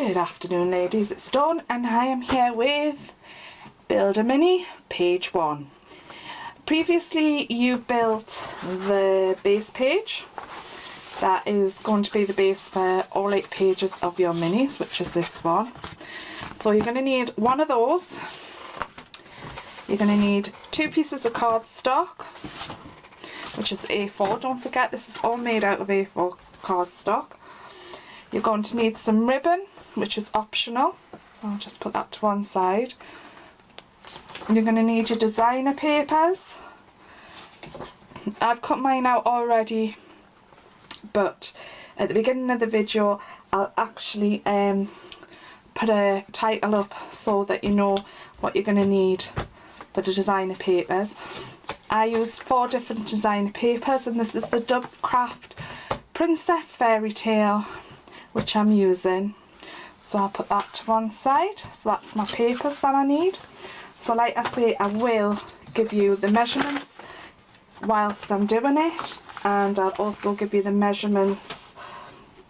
Good afternoon ladies, it's Dawn and I am here with Build a Mini page 1. Previously you built the base page that is going to be the base for all 8 pages of your minis, which is this one. So you're going to need one of those. You're going to need 2 pieces of cardstock, which is A4. Don't forget this is all made out of A4 cardstock. You're going to need some ribbon, which is optional, so I'll just put that to one side. You're going to need your designer papers. I've cut mine out already, but at the beginning of the video I'll actually put a title up so that you know what you're going to need for the designer papers. I used 4 different designer papers, and this is the Dovecraft Princess Fairy Tale which I'm using. So I'll put that to one side. So that's my papers that I need. So like I say, I will give you the measurements whilst I'm doing it, and I'll also give you the measurements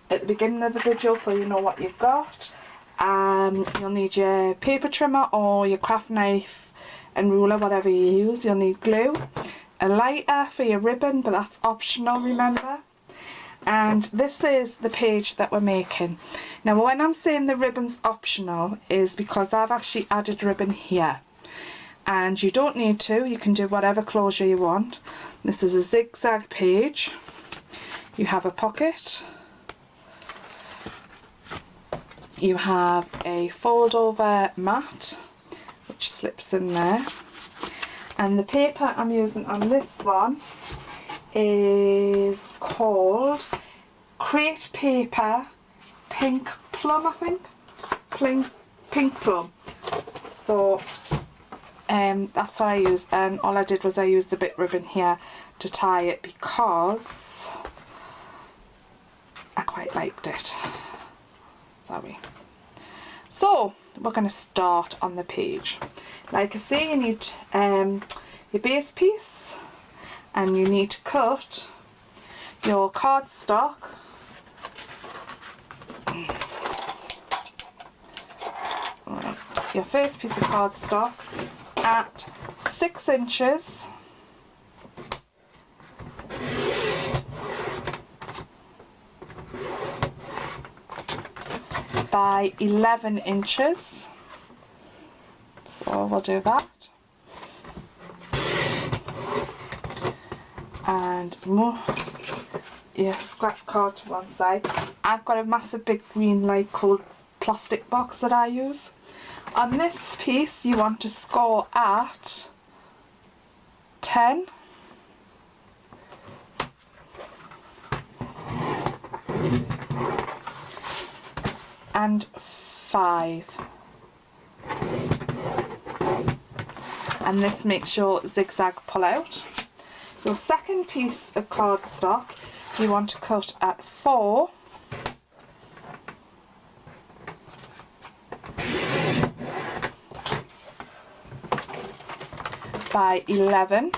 at the beginning of the video so you know what you've got. You'll need your paper trimmer or your craft knife and ruler, whatever you use. You'll need glue, a lighter for your ribbon, but that's optional, remember. And this is the page that we're making. Now when I'm saying the ribbon's optional is because I've actually added ribbon here, and you don't need to, you can do whatever closure you want. This is a zigzag page. You have a pocket, you have a fold over mat which slips in there, and the paper I'm using on this one is called Crate Paper Pink Plum, I think. Pink Plum. So that's what I used, and all I did was I used a bit ribbon here to tie it because I quite liked it. Sorry. So we're going to start on the page. Like I say, you need your base piece, and you need to cut your cardstock your first piece of cardstock at 6 inches by 11 inches. So we'll do that. And move your scrap card to one side. I've got a massive big green light coloured plastic box that I use. On this piece you want to score at 10 and 5, and this makes your zigzag pull out. Your second piece of cardstock you want to cut at 4 by 11,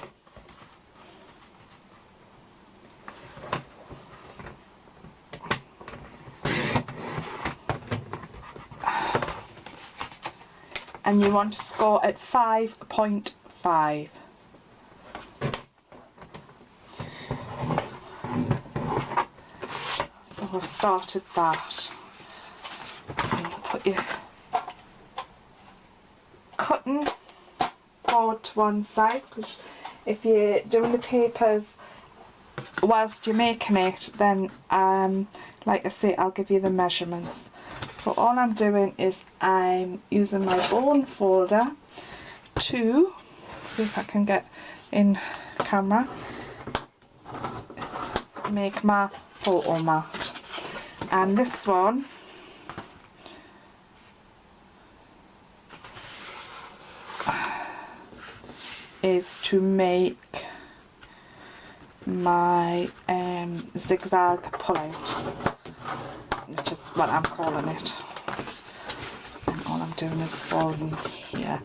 and you want to score at 5.5. So we've started that. Put your cutting board to one side, because if you're doing the papers whilst you're making it, then like I say, I'll give you the measurements. So all I'm doing is I'm using my bone folder to see if I can get in camera, make my photo mat. And this one is to make my zigzag pull out, which is what I'm calling it. And all I'm doing is folding here.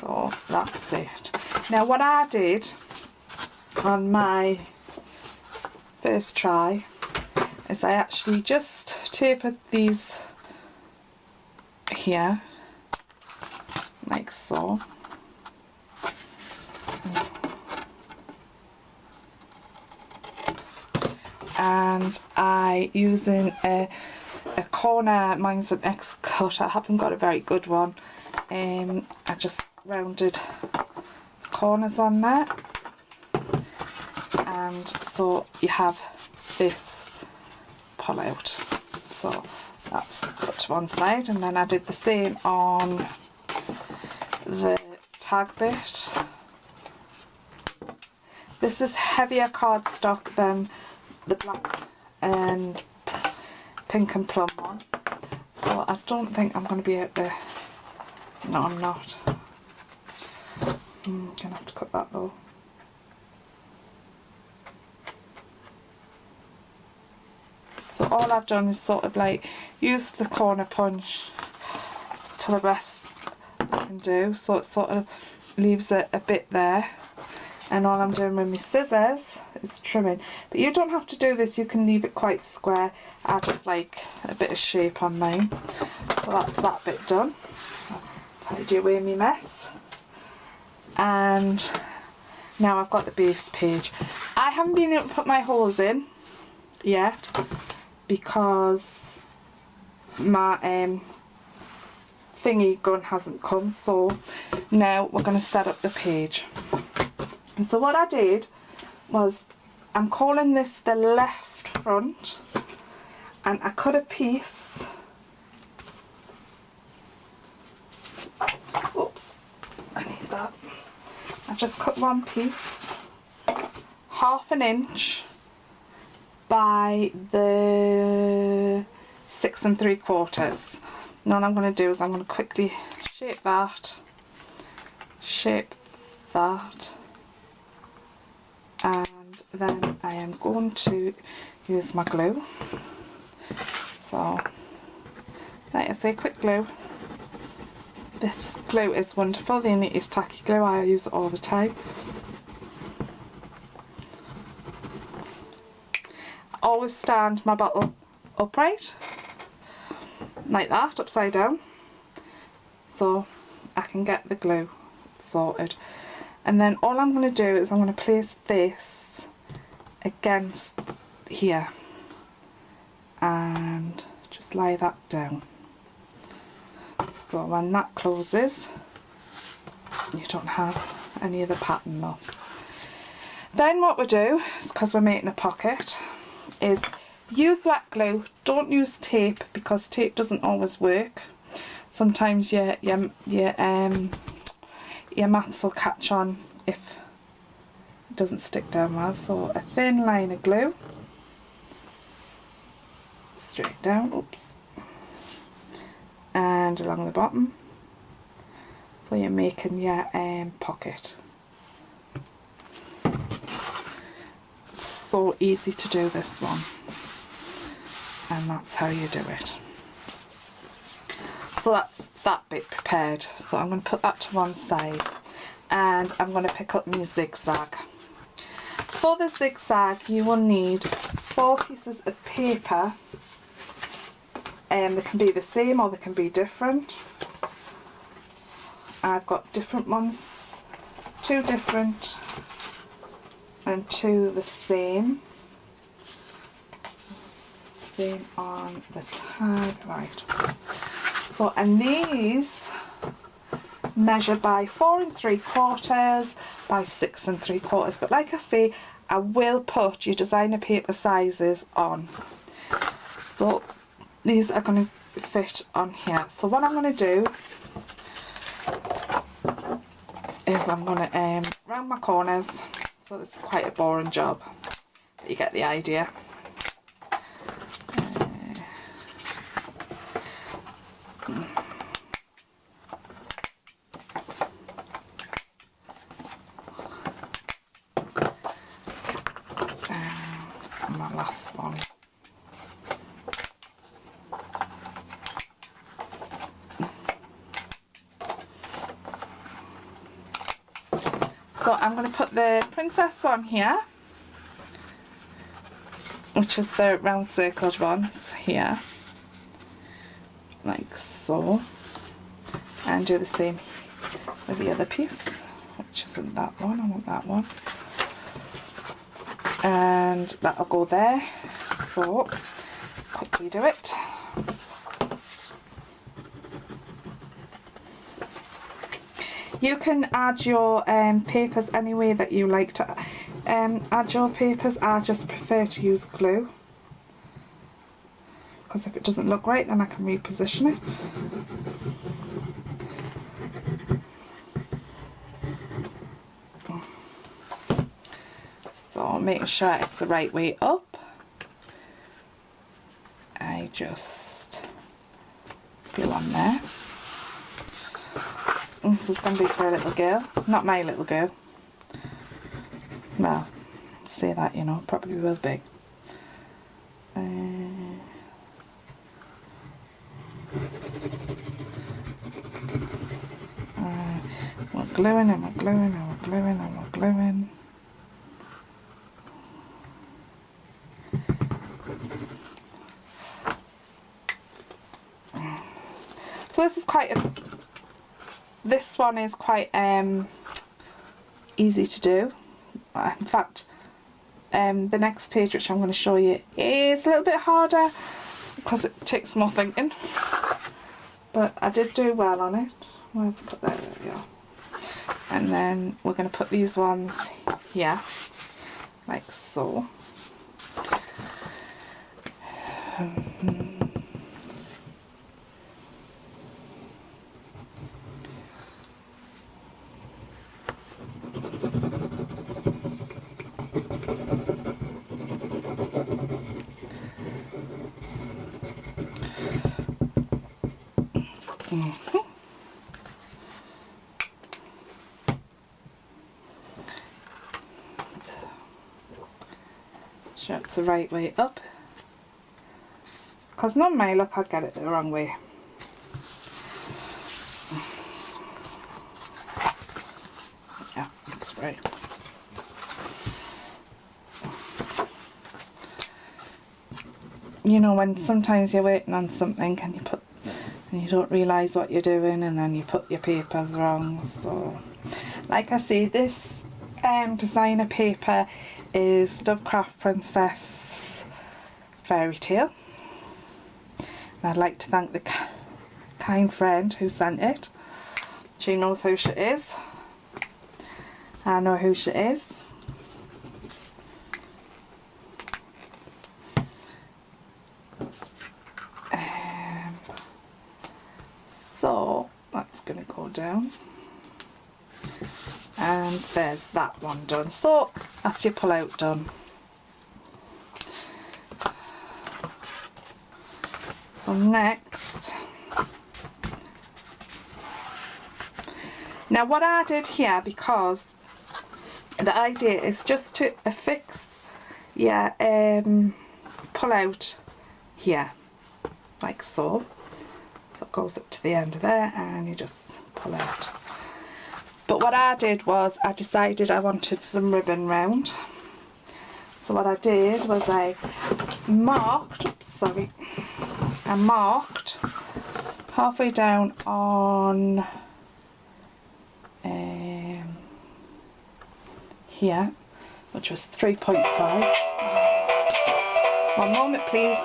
So that's it. Now what I did on my first try is I actually just taper these here, like so. And I using a corner, mine's an X cut, I haven't got a very good one. I just rounded corners on there, and so you have this pull out. So that's put to one side, and then I did the same on the tag bit. This is heavier cardstock than the black and pink and plum one, so I don't think I'm going to be able to. No, I'm not. I'm gonna have to cut that though. So all I've done is sort of like use the corner punch to the best I can do, so it sort of leaves a bit there, and all I'm doing with my scissors is trimming. But you don't have to do this, you can leave it quite square. I just like a bit of shape on mine. So that's that bit done. I'll tidy away my mess. And now I've got the base page. I haven't been able to put my holes in yet because my thingy gun hasn't come, so now we're going to set up the page. And so what I did was, I'm calling this the left front, and I cut a piece. Oops, I need that. I just cut one piece, 1/2 inch by the 6 3/4. And all I'm going to do is I'm going to quickly shape that, and then I am going to use my glue. So, like I say, quick glue. This glue is wonderful, the Unity tacky glue, I use it all the time. I always stand my bottle upright, like that, upside down, so I can get the glue sorted. And then all I'm going to do is I'm going to place this against here and just lay that down. So when that closes, you don't have any of the pattern loss. Then what we do, is because we're making a pocket, is use wet glue. Don't use tape, because tape doesn't always work. Sometimes your mats will catch on if it doesn't stick down well. So a thin line of glue, straight down, oops, and along the bottom, so you're making your pocket. It's so easy to do this one, and that's how you do it. So that's that bit prepared, so I'm going to put that to one side, and I'm going to pick up my zigzag. For the zigzag you will need 4 pieces of paper. They can be the same or they can be different. I've got different ones, 2 different and 2 the same. Same on the tag, right. So, and these measure by 4 3/4 by 6 3/4. But like I say, I will put your designer paper sizes on. So these are going to fit on here. So what I'm going to do is I'm going to round my corners. So it's quite a boring job, but you get the idea. And my last one. So I'm going to put the princess one here, which is the round circled ones here, like so, and do the same with the other piece, which isn't that one, I want that one, and that'll go there. So quickly do it. You can add your papers any way that you like to add your papers. I just prefer to use glue, because if it doesn't look right then I can reposition it. So making sure it's the right way up, I just glue on there. This is going to be for a little girl, not my little girl. Well, say that, you know, probably will be. We're gluing and we're gluing and we're gluing and we're gluing. So this is quite a, this one is quite easy to do. In fact, the next page, which I'm going to show you, is a little bit harder because it takes more thinking. But I did do well on it. We'll put that, there we go. And then we're going to put these ones here, like so. Sure it's the right way up, because normally look, I'd get it the wrong way. Yeah, that's right. You know, when sometimes you're waiting on something and you don't realise what you're doing, and then you put your papers wrong. So like I say, this designer paper is Dovecraft Princess Fairy Tale, and I'd like to thank the kind friend who sent it. She knows who she is, I know who she is. So that's going to go down, and there's that one done. So that's your pull out done. So next, now what I did here, because the idea is just to affix your pull out here, like so. So it goes up to the end of there and you just pull out. But what I did was I decided I wanted some ribbon round. So what I did was I marked halfway down on here, which was 3.5. One moment please.